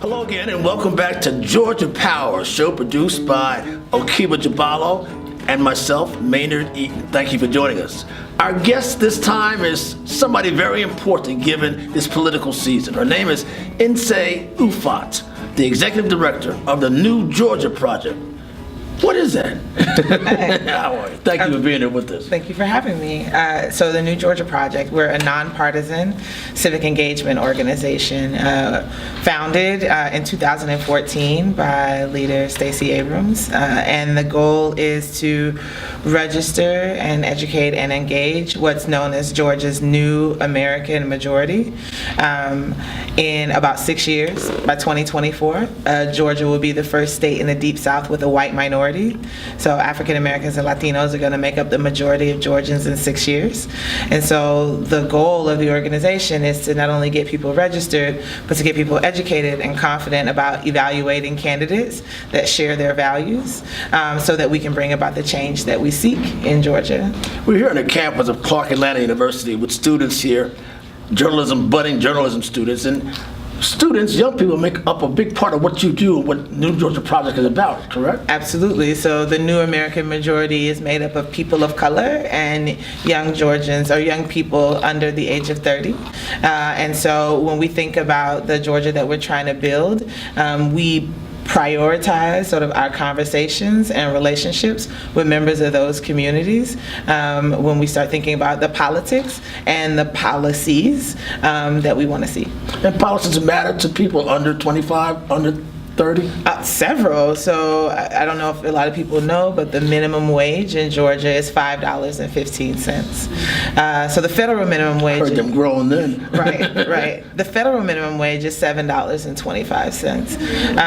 Hello again and welcome back to Georgia Power, a show produced by Okiba Jabalo and myself, Maynard Eaton. Thank you for joining us. Our guest this time is somebody very important given this political season. Her name is Ufot, the executive director of the New Georgia Project. What is that? How are you? Thank you for being here with us. Thank you for having me. So the New Georgia Project, we're a nonpartisan civic engagement organization founded in 2014 by leader Stacey Abrams. And the goal is to register and educate and engage what's known as Georgia's new American majority. In about 6 years, by 2024, Georgia will be the first state in the Deep South with a white minority. So African Americans and Latinos are going to make up the majority of Georgians in 6 years. And so the goal of the organization is to not only get people registered, but to get people educated and confident about evaluating candidates that share their values, so that we can bring about the change that we seek in Georgia. We're here on the campus of Clark Atlanta University with students here, budding journalism students, and students, young people, make up a big part of what you do and what New Georgia Project is about, correct? Absolutely. So the new American majority is made up of people of color and young Georgians, or young people under the age of 30. And so when we think about the Georgia that we're trying to build, we prioritize sort of our conversations and relationships with members of those communities when we start thinking about the politics and the policies that we want to see. And policies matter to people under 25, under 30? Several. So I don't know if a lot of people know, but the minimum wage in Georgia is $5.15. So the federal minimum wage. Heard them growing then. Right. The federal minimum wage is $7.25.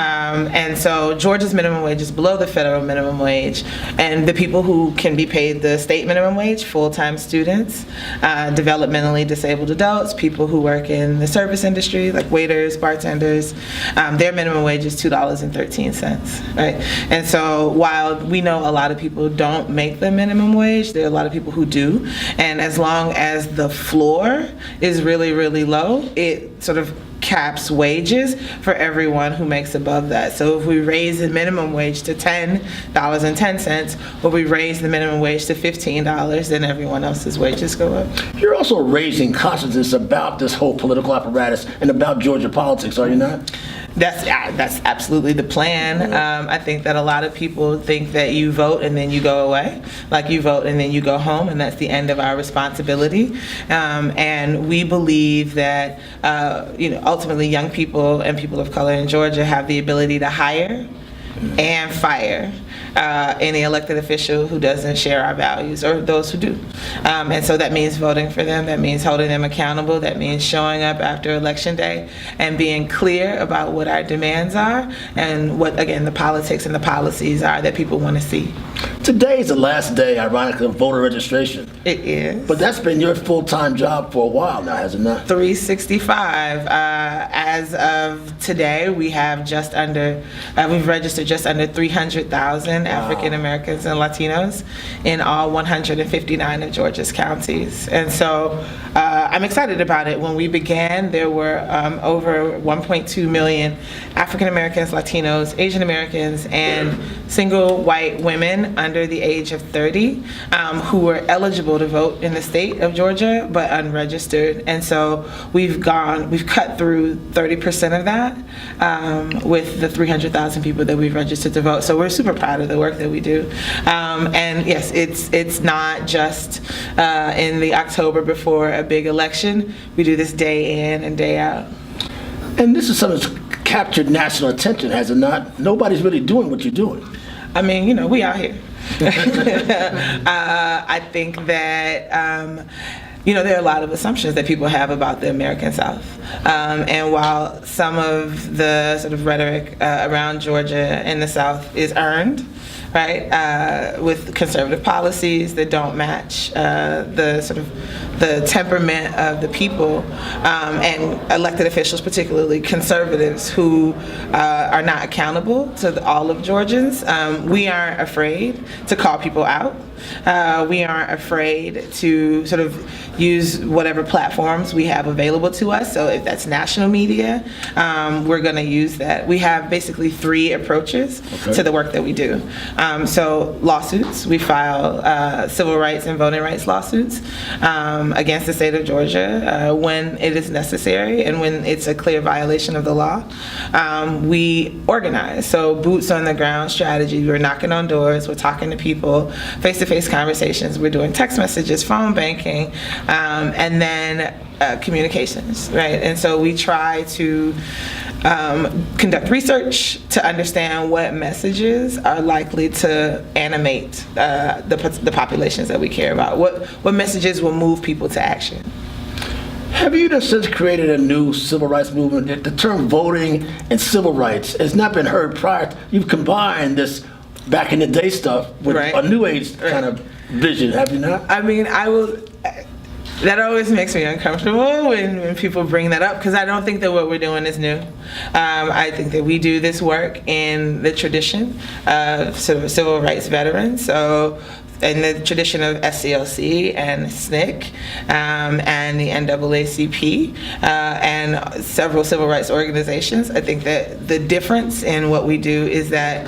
And so Georgia's minimum wage is below the federal minimum wage. And the people who can be paid the state minimum wage, full-time students, developmentally disabled adults, people who work in the service industry, like waiters, bartenders, their minimum wage is $2.13, right? And so while we know a lot of people don't make the minimum wage, there are a lot of people who do. And as long as the floor is really, really low, it sort of caps wages for everyone who makes above that. So if we raise the minimum wage to $10.10, or we raise the minimum wage to $15, then everyone else's wages go up. You're also raising consciousness about this whole political apparatus and about Georgia politics, are you not? That's absolutely the plan. I think that a lot of people think that you vote and then you go away, like you vote and then you go home, and that's the end of our responsibility. And we believe that ultimately young people and people of color in Georgia have the ability to hire and fire any elected official who doesn't share our values, or those who do. And so that means voting for them, that means holding them accountable, that means showing up after Election Day and being clear about what our demands are and what, again, the politics and the policies are that people want to see. Today is the last day, ironically, of voter registration. It is. But that's been your full-time job for a while now, has it not? 365. As of today, we have we've registered just under 300,000 African Americans and Latinos in all 159 of Georgia's counties. And so I'm excited about it. When we began, there were over 1.2 million African Americans, Latinos, Asian Americans, and single white women under the age of 30 who were eligible to vote in the state of Georgia but unregistered. And so we've cut through 30% of that with the 300,000 people that we've registered to vote. So we're super proud of the work that we do. And yes, it's not just in the October before a big election. We do this day in and day out. And this is something that's captured national attention, has it not? Nobody's really doing what you're doing. I mean, we out here. I think that there are a lot of assumptions that people have about the American South. And while some of the sort of rhetoric around Georgia and the South is earned, right? With conservative policies that don't match the temperament of the people, and elected officials, particularly conservatives, who are not accountable to all of Georgians. We aren't afraid to call people out. We aren't afraid to sort of use whatever platforms we have available to us. So if that's national media, we're going to use that. We have basically three approaches to the work that we do. So lawsuits, we file civil rights and voting rights lawsuits against the state of Georgia when it is necessary and when it's a clear violation of the law. We organize, so boots on the ground strategy. We're knocking on doors, we're talking to people, face-to-face conversations, we're doing text messages, phone banking, and then communications, right? And so we try to conduct research to understand what messages are likely to animate the populations that we care about. What messages will move people to action? Have you since created a new civil rights movement? The term voting and civil rights has not been heard prior. You've combined this back in the day stuff with a new age kind of vision, have you not? I mean, that always makes me uncomfortable when people bring that up, because I don't think that what we're doing is new. I think that we do this work in the tradition of sort of civil rights veterans. So in the tradition of SCLC and SNCC and the NAACP and several civil rights organizations, I think that the difference in what we do is that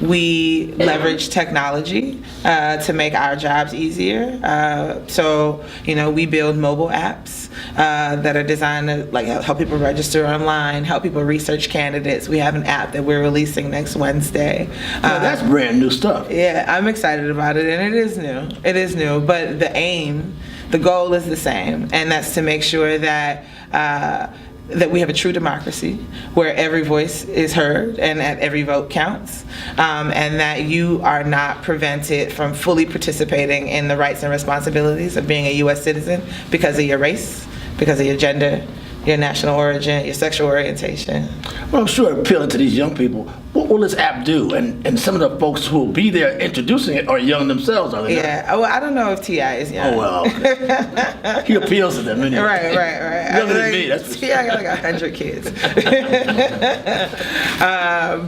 we leverage technology to make our jobs easier. So, we build mobile apps that are designed to help people register online, help people research candidates. We have an app that we're releasing next Wednesday. That's brand new stuff. Yeah, I'm excited about it, and it is new. It is new, but the goal is the same, and that's to make sure that we have a true democracy where every voice is heard and that every vote counts, and that you are not prevented from fully participating in the rights and responsibilities of being a U.S. citizen because of your race, because of your gender, your national origin, your sexual orientation. Well, I'm sure appealing to these young people. What will this app do? And some of the folks who will be there introducing it are young themselves, are they not? Yeah, well, I don't know if T.I. is young. Oh, well, okay. He appeals to them, anyway. Right. Younger than me, that's for sure. T.I. got like 100 kids.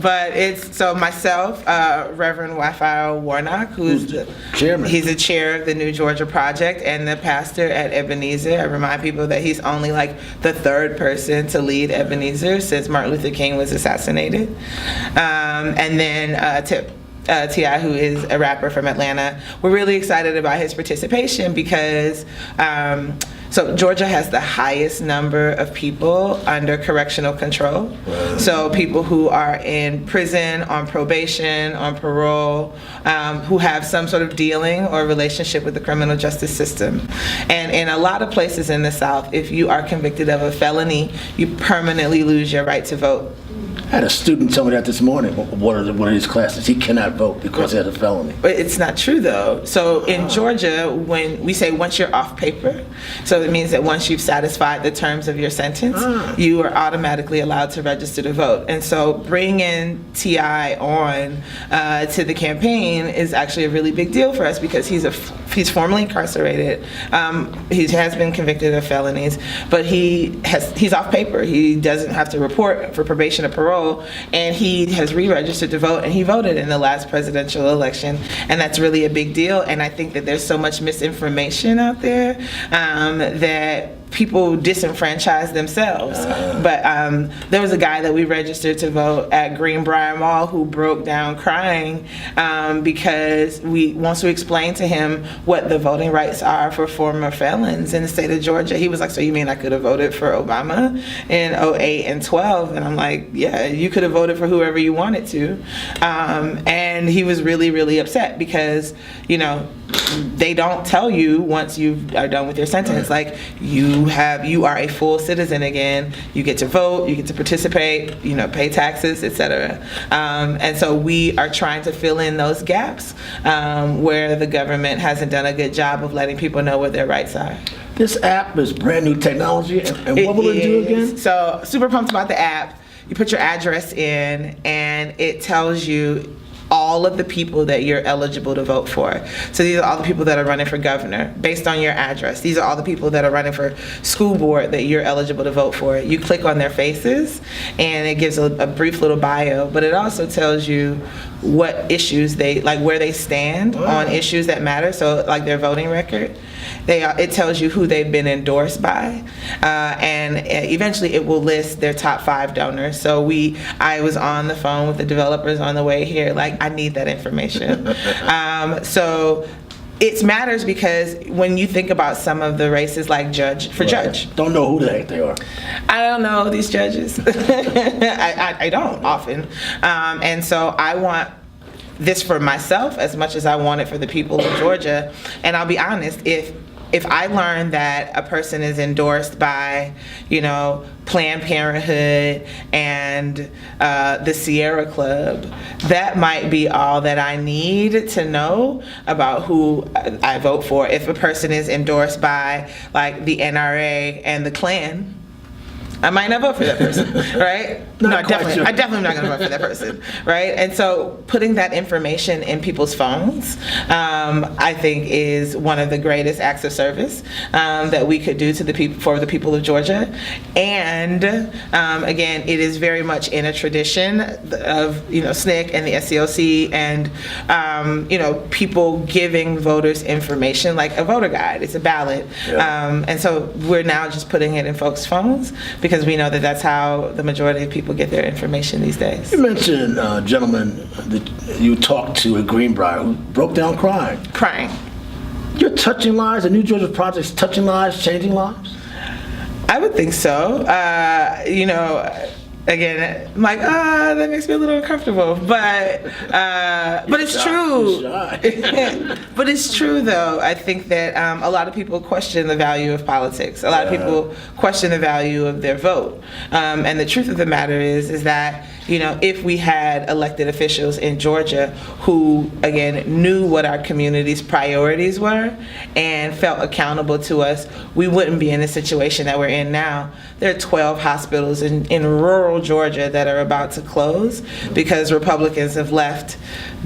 But it's, so myself, Reverend Raphael Warnock, who's the chairman. He's the chair of the New Georgia Project and the pastor at Ebenezer. I remind people that he's only like the third person to lead Ebenezer since Martin Luther King was assassinated. And then T.I., who is a rapper from Atlanta. We're really excited about his participation because so Georgia has the highest number of people under correctional control. Wow. So people who are in prison, on probation, on parole, who have some sort of dealing or relationship with the criminal justice system. And in a lot of places in the South, if you are convicted of a felony, you permanently lose your right to vote. I had a student tell me that this morning, one of his classes. He cannot vote because he has a felony. But it's not true, though. So in Georgia, when we say once you're off paper, so it means that once you've satisfied the terms of your sentence, you are automatically allowed to register to vote. And so bringing T.I. on to the campaign is actually a really big deal for us because he's formerly incarcerated. He has been convicted of felonies, but he's off paper. He doesn't have to report for probation or parole. And he has re-registered to vote, and he voted in the last presidential election, and that's really a big deal. And I think that there's so much misinformation out there that people disenfranchise themselves. But there was a guy that we registered to vote at Greenbrier Mall who broke down crying because once we explained to him what the voting rights are for former felons in the state of Georgia, he was like, so you mean I could have voted for Obama in 08 and 12? And I'm like, yeah, you could have voted for whoever you wanted to. And he was really, really upset because, they don't tell you once you are done with your sentence, like you are a full citizen again. You get to vote, you get to participate, pay taxes, etc. And so we are trying to fill in those gaps where the government hasn't done a good job of letting people know what their rights are. This app is brand new technology, and what will it do again? So super pumped about the app. You put your address in, and it tells you all of the people that you're eligible to vote for. So these are all the people that are running for governor based on your address. These are all the people that are running for school board that you're eligible to vote for. You click on their faces and it gives a brief little bio, but it also tells you what issues they, like where they stand on issues that matter. So like their voting record. It tells you who they've been endorsed by, and eventually it will list their top 5 donors. So I was on the phone with the developers on the way here, like I need that information. So it matters because when you think about some of the races like judge, Don't know who the heck they are. I don't know these judges. I don't often. And so I want this for myself as much as I want it for the people of Georgia. And I'll be honest, if I learn that a person is endorsed by, Planned Parenthood and the Sierra Club, that might be all that I need to know about who I vote for. If a person is endorsed by like the NRA and the Klan, I might not vote for that person, right? I definitely am not going to vote for that person, right? And so putting that information in people's phones, I think, is one of the greatest acts of service that we could do to the people, for the people of Georgia. And again, it is very much in a tradition of SNCC and the SCLC and people giving voters information like a voter guide. It's a ballot, and so we're now just putting it in folks' phones because we know that that's how the majority of people get their information these days. You mentioned a gentleman that you talked to at Greenbrier who broke down crying. You're touching lives. The New Georgia Project's touching lives, changing lives? I would think so. Again, I'm like, that makes me a little uncomfortable, but it's true. But it's true, though. I think that a lot of people question the value of politics. A lot of people question the value of their vote. And the truth of the matter is that, if we had elected officials in Georgia who, again, knew what our community's priorities were and felt accountable to us, we wouldn't be in the situation that we're in now. There are 12 hospitals in rural Georgia that are about to close because Republicans have left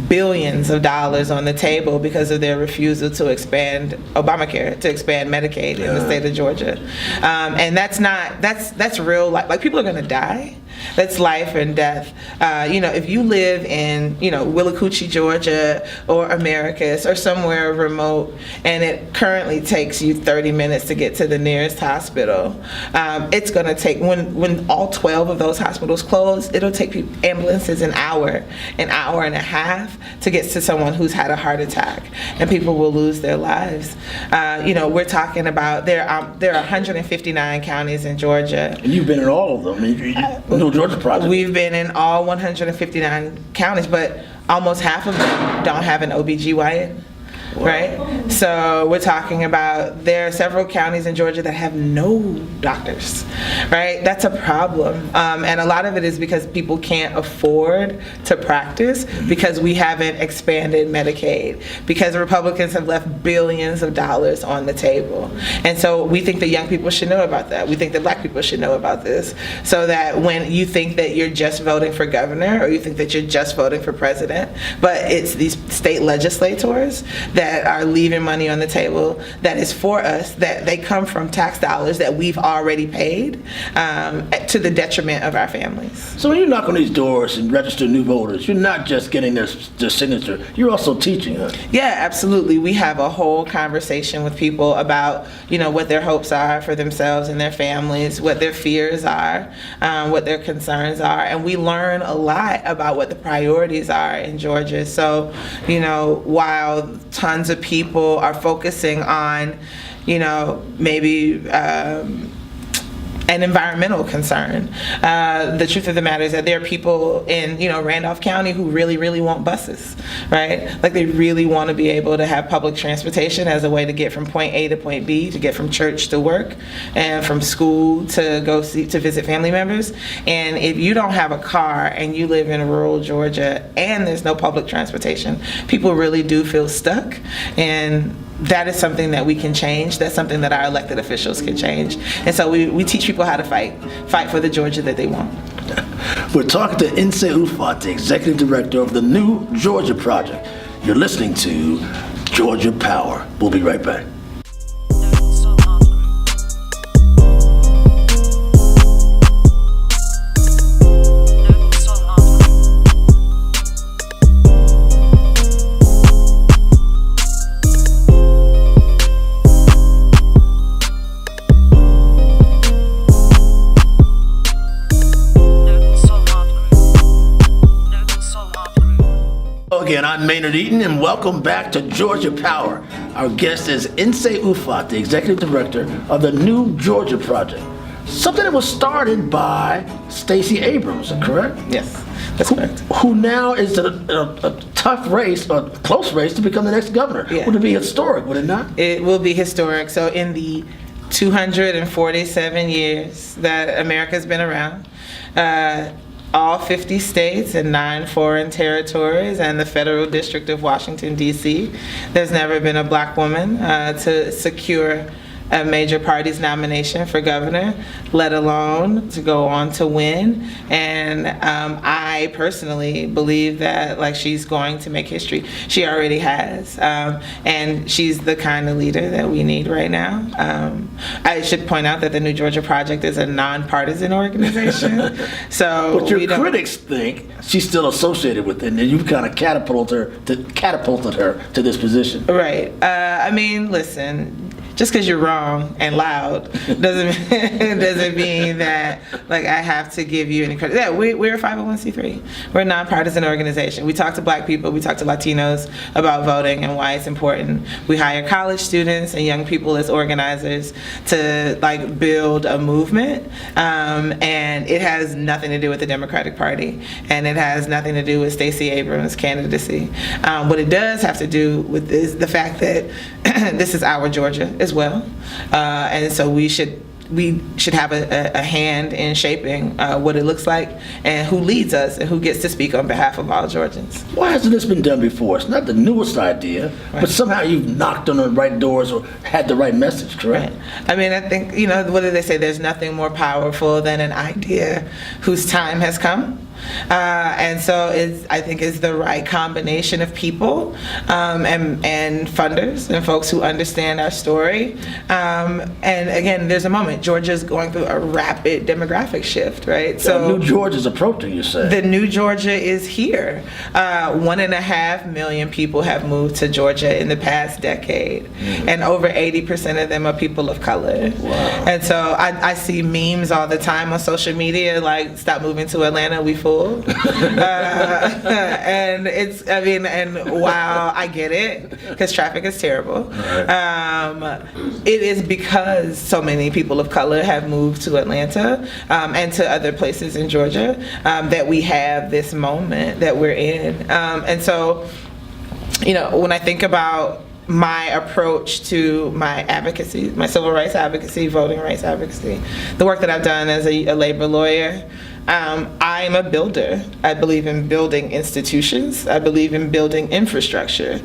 billions of dollars on the table because of their refusal to expand Obamacare, to expand Medicaid in the state of Georgia. And that's real life. Like, people are going to die. That's life and death. If you live in, Willacoochee, Georgia, or Americus, or somewhere remote, and it currently takes you 30 minutes to get to the nearest hospital, it's going to take, when all 12 of those hospitals close, it'll take ambulances an hour and a half to get to someone who's had a heart attack, and people will lose their lives. We're talking about, there are 159 counties in Georgia. And you've been in all of them. Georgia Project. We've been in all 159 counties, but almost half of them don't have an OBGYN. Wow. Right? So we're talking about, there are several counties in Georgia that have no doctors, right? That's a problem. And a lot of it is because people can't afford to practice because we haven't expanded Medicaid, because Republicans have left billions of dollars on the table. And so we think that young people should know about that. We think that Black people should know about this, so that when you think that you're just voting for governor, or you think that you're just voting for president, but it's these state legislators that are leaving money on the table that is for us, that they come from tax dollars that we've already paid, to the detriment of our families. So when you knock on these doors and register new voters, you're not just getting their signature, you're also teaching, huh? Yeah, absolutely. We have a whole conversation with people about, what their hopes are for themselves and their families, what their fears are, what their concerns are, and we learn a lot about what the priorities are in Georgia. So, while tons of people are focusing on, maybe an environmental concern. The truth of the matter is that there are people in, Randolph County who really, really want buses, right? Like, they really want to be able to have public transportation as a way to get from point A to point B, to get from church to work, and from school to go to visit family members. And if you don't have a car and you live in rural Georgia and there's no public transportation, people really do feel stuck. And that is something that we can change. That's something that our elected officials can change. And so we teach people how to fight for the Georgia that they want. We're talking to Ufot, the executive director of the New Georgia Project. You're listening to Georgia Power. We'll be right back. Again, I'm Maynard Eaton, and welcome back to Georgia Power. Our guest is Ufot, the executive director of the New Georgia Project. Something that was started by Stacey Abrams, correct? Yes, that's correct. Who now is a tough race, a close race to become the next governor. Yeah. Would it be historic, would it not? It will be historic. So in the 247 years that America's been around, all 50 states and 9 foreign territories and the Federal District of Washington, D.C. There's never been a black woman to secure a major party's nomination for governor, let alone to go on to win. And I personally believe that she's going to make history. She already has. And she's the kind of leader that we need right now. I should point out that the New Georgia Project is a nonpartisan organization. So but your critics think she's still associated with it, and you've kind of catapulted her to this position. Right. I mean, listen, just because you're wrong and loud doesn't mean that I have to give you any credit. Yeah, we're a 501c3. We're a nonpartisan organization. We talk to black people, we talk to Latinos about voting and why it's important. We hire college students and young people as organizers to build a movement, and it has nothing to do with the Democratic Party, and it has nothing to do with Stacey Abrams' candidacy. What it does have to do with is the fact that this is our Georgia as well, and so we should have a hand in shaping what it looks like and who leads us and who gets to speak on behalf of all Georgians. Why hasn't this been done before? It's not the newest idea, right, but somehow you've knocked on the right doors or had the right message, correct? Right. I mean, I think, what do they say? There's nothing more powerful than an idea whose time has come. And so I think it's the right combination of people and funders and folks who understand our story. And again, there's a moment. Georgia's going through a rapid demographic shift, right? So New Georgia's approaching, you say? The New Georgia is here. 1.5 million people have moved to Georgia in the past decade, and over 80% of them are people of color. Wow. And so I see memes all the time on social media stop moving to Atlanta, we fool. And while I get it, because traffic is terrible, right, it is because so many people of color have moved to Atlanta and to other places in Georgia that we have this moment that we're in. And so, when I think about my approach to my advocacy, my civil rights advocacy, voting rights advocacy, the work that I've done as a labor lawyer, I'm a builder. I believe in building institutions. I believe in building infrastructure.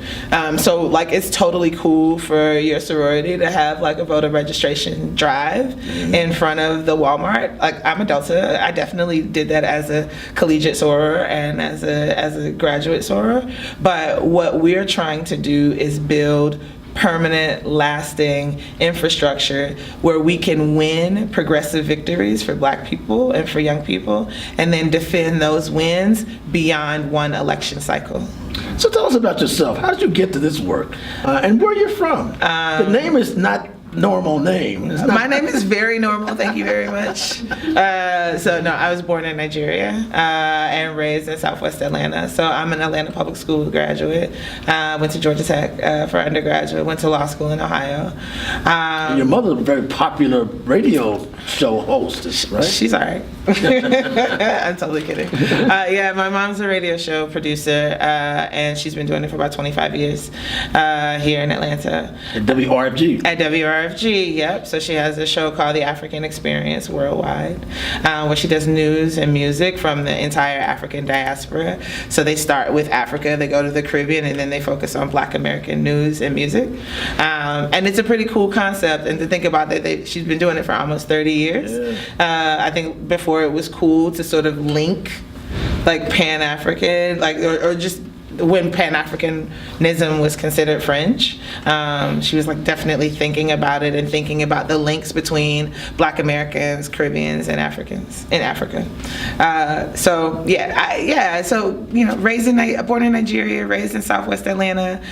So it's totally cool for your sorority to have a voter registration drive in front of the Walmart. I'm a Delta. I definitely did that as a collegiate soror and as a graduate soror. But what we're trying to do is build permanent, lasting infrastructure where we can win progressive victories for black people and for young people, and then defend those wins beyond one election cycle. So tell us about yourself. How did you get to this work? And where you're from? The name is not normal name. My name is very normal, thank you very much. I was born in Nigeria and raised in Southwest Atlanta. So I'm an Atlanta Public School graduate. Went to Georgia Tech for undergraduate, went to law school in Ohio. Your mother's a very popular radio show host, right? She's all right. I'm totally kidding. My mom's a radio show producer, and she's been doing it for about 25 years here in Atlanta. At WRFG. At WRFG. RFG, yep. So she has a show called The African Experience Worldwide, where she does news and music from the entire African diaspora. So they start with Africa, they go to the Caribbean, and then they focus on Black American news and music. And it's a pretty cool concept, and to think about that, she's been doing it for almost 30 years. Yeah. I think before it was cool to sort of link like Pan-African, like, or just when Pan-Africanism was considered French. She was like definitely thinking about it and thinking about the links between Black Americans, Caribbeans, and Africans in Africa. So born in Nigeria, raised in Southwest Atlanta,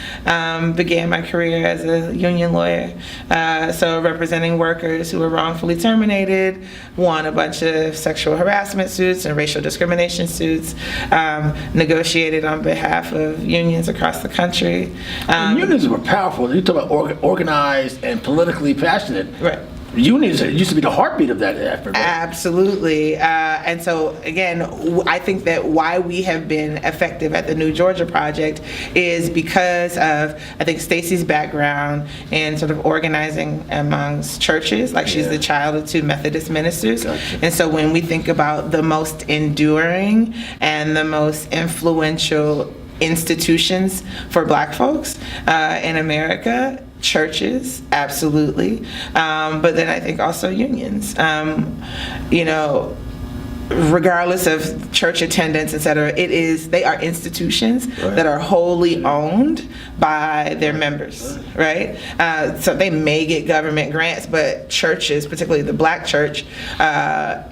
began my career as a union lawyer. So representing workers who were wrongfully terminated, won a bunch of sexual harassment suits and racial discrimination suits, negotiated on behalf of unions across the country. Unions were powerful. You talk about organized and politically passionate. Right. Unions used to be the heartbeat of that effort. Right? Absolutely. And so, again, I think that why we have been effective at the New Georgia Project is because of, I think, Stacey's background in sort of organizing amongst churches. Like, she's the child of 2 Methodist ministers. Gotcha. And so when we think about the most enduring and the most influential institutions for Black folks in America, churches, absolutely, but then I think also unions. Regardless of church attendance, et cetera, they are institutions that are wholly owned by their members, right? So they may get government grants, but churches, particularly the Black church,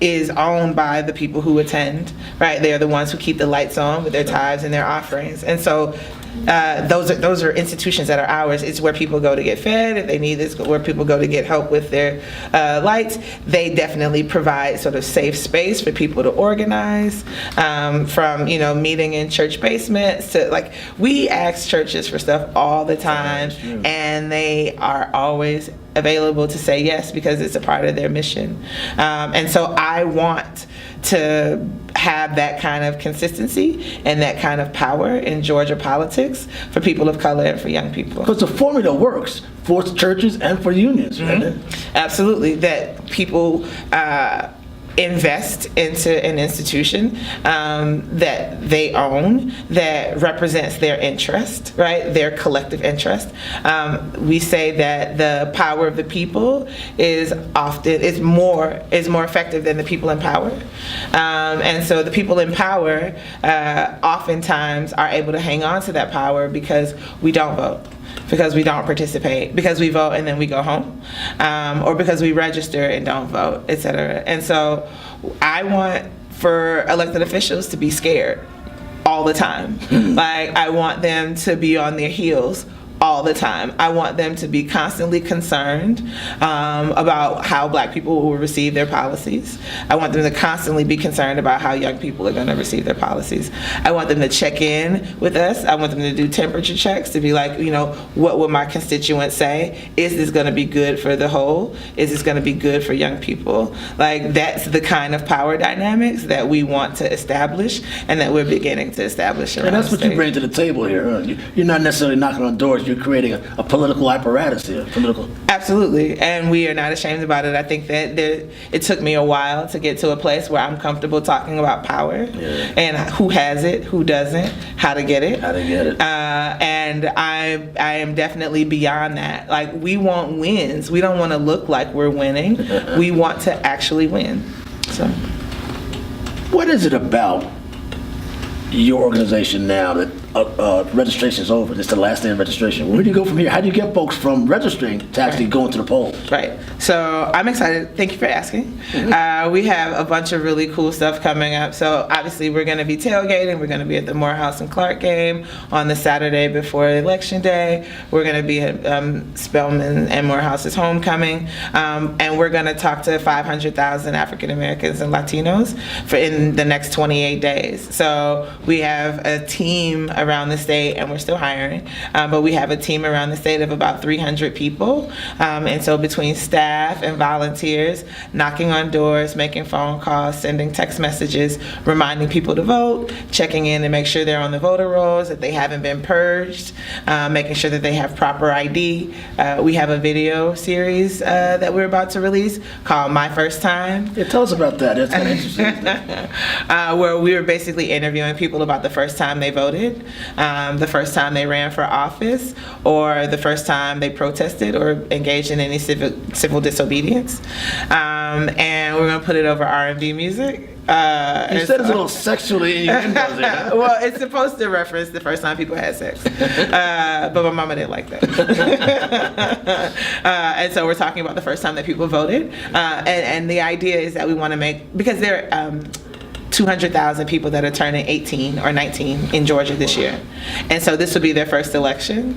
is owned by the people who attend, right? They're the ones who keep the lights on with their tithes and their offerings. And so those are institutions that are ours. It's where people go to get fed if they need this, where people go to get help with their lights. They definitely provide sort of safe space for people to organize, from meeting in church basements to, like, we ask churches for stuff all the time, and they are always available to say yes because it's a part of their mission. And so I want to have that kind of consistency and that kind of power in Georgia politics for people of color and for young people. Because the formula works for churches and for unions, right? Absolutely, that people invest into an institution that they own, that represents their interest, right? Their collective interest. We say that the power of the people is more effective than the people in power. And so the people in power oftentimes are able to hang on to that power because we don't vote, because we don't participate, because we vote and then we go home, or because we register and don't vote, et cetera. And so I want for elected officials to be scared all the time. Like, I want them to be on their heels all the time. I want them to be constantly concerned about how Black people will receive their policies. I want them to constantly be concerned about how young people are going to receive their policies. I want them to check in with us. I want them to do temperature checks to be like, what would my constituents say? Is this going to be good for the whole? Is this going to be good for young people? Like, that's the kind of power dynamics that we want to establish and that we're beginning to establish around and that's what the state. you bring to the table here, huh? You're not necessarily knocking on doors. You're creating a political apparatus here. Absolutely, and we are not ashamed about it. I think that it took me a while to get to a place where I'm comfortable talking about power and who has it, who doesn't, how to get it. And I am definitely beyond that. Like, we want wins. We don't want to look like we're winning. We want to actually win. So, what is it about your organization now that registration is over? This is the last day of registration. Where do you go from here? How do you get folks from registering to actually going to the polls? Right. So I'm excited. Thank you for asking. We have a bunch of really cool stuff coming up. So obviously we're going to be tailgating. We're going to be at the Morehouse and Clark game on the Saturday before Election Day. We're going to be at Spelman and Morehouse's homecoming. And we're going to talk to 500,000 African Americans and Latinos in the next 28 days. So we have a team around the state, and we're still hiring. But we have a team around the state of about 300 people. And so between staff and volunteers, knocking on doors, making phone calls, sending text messages, reminding people to vote, checking in to make sure they're on the voter rolls, that they haven't been purged, making sure that they have proper ID. We have a video series that we're about to release called My First Time. Yeah, tell us about that. That's kind of interesting. Where we were basically interviewing people about the first time they voted, the first time they ran for office, or the first time they protested or engaged in any civil disobedience. And we're going to put it over R&B music. You said it's a little sexually innuendo there. Well, it's supposed to reference the first time people had sex. But my mama didn't like that. And so we're talking about the first time that people voted. And the idea is that we want to make, because there are 200,000 people that are turning 18 or 19 in Georgia this year. And so this will be their first election.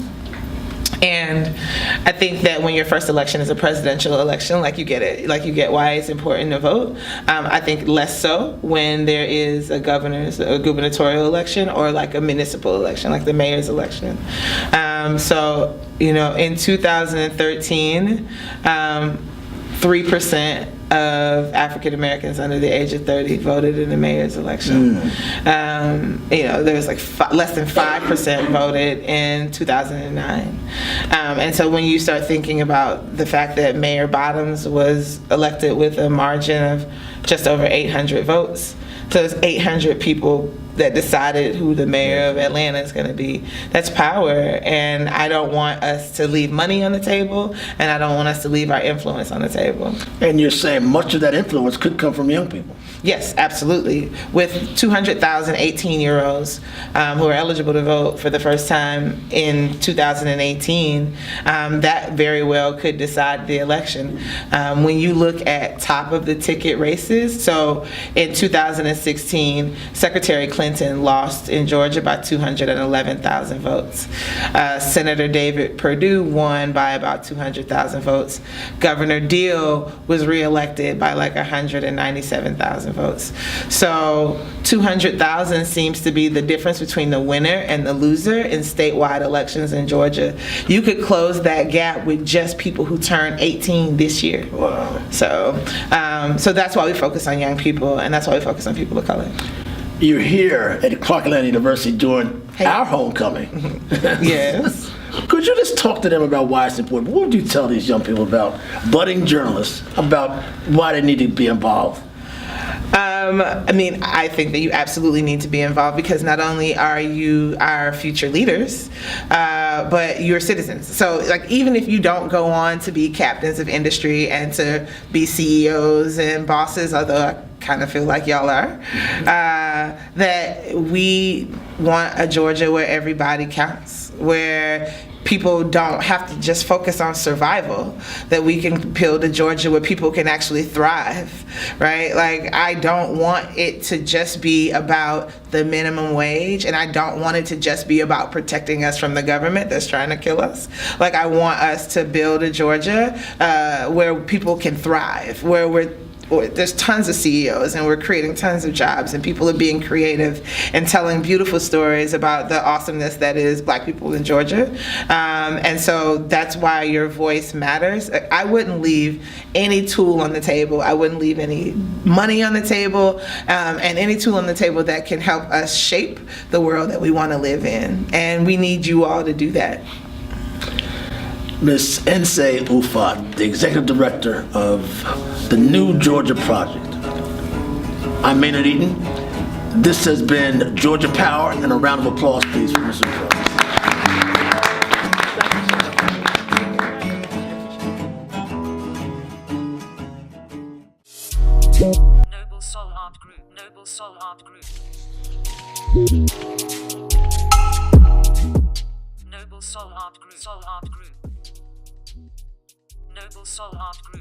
And I think that when your first election is a presidential election, like you get why it's important to vote. I think less so when there is a gubernatorial election or like a municipal election, like the mayor's election. So, in 2013, 3% of African Americans under the age of 30 voted in the mayor's election. There was like less than 5% voted in 2009. And so when you start thinking about the fact that Mayor Bottoms was elected with a margin of just over 800 votes, so there's 800 people that decided who the mayor of Atlanta is going to be. That's power, and I don't want us to leave money on the table, and I don't want us to leave our influence on the table. And you're saying much of that influence could come from young people. Yes, absolutely. With 200,000 18-year-olds who are eligible to vote for the first time in 2018, that very well could decide the election. When you look at top of the ticket races, so in 2016, Secretary Clinton lost in Georgia by 211,000 votes. Senator David Perdue won by about 200,000 votes. Governor Deal was reelected by like 197,000 votes. So 200,000 seems to be the difference between the winner and the loser in statewide elections in Georgia. You could close that gap with just people who turn 18 this year. Wow. So that's why we focus on young people, and that's why we focus on people of color. You're here at Clark Atlanta University during our homecoming. Yes. Could you just talk to them about why it's important? What would you tell these young people about budding journalists, about why they need to be involved? I think that you absolutely need to be involved, because not only are you our future leaders, but you're citizens. So like, even if you don't go on to be captains of industry and to be CEOs and bosses, although I kind of feel like y'all are, that we want a Georgia where everybody counts, where people don't have to just focus on survival, that we can build a Georgia where people can actually thrive, right? Like, I don't want it to just be about the minimum wage, and I don't want it to just be about protecting us from the government that's trying to kill us. Like, I want us to build a Georgia where people can thrive, where there's tons of CEOs and we're creating tons of jobs, and people are being creative and telling beautiful stories about the awesomeness that is Black people in Georgia. And so that's why your voice matters. I wouldn't leave any tool on the table. I wouldn't leave any money on the table, and any tool on the table that can help us shape the world that we want to live in. And we need you all to do that. Ms. Nsé Ufot, the Executive Director of the New Georgia Project. I'm Maynard Eaton. This has been Georgia Power, and a round of applause, please, for Ms. Ufot. Noble Soul Art Group. Noble Soul Art Group. Noble Soul Art Group. Soul Art Group. Noble Soul Art Group.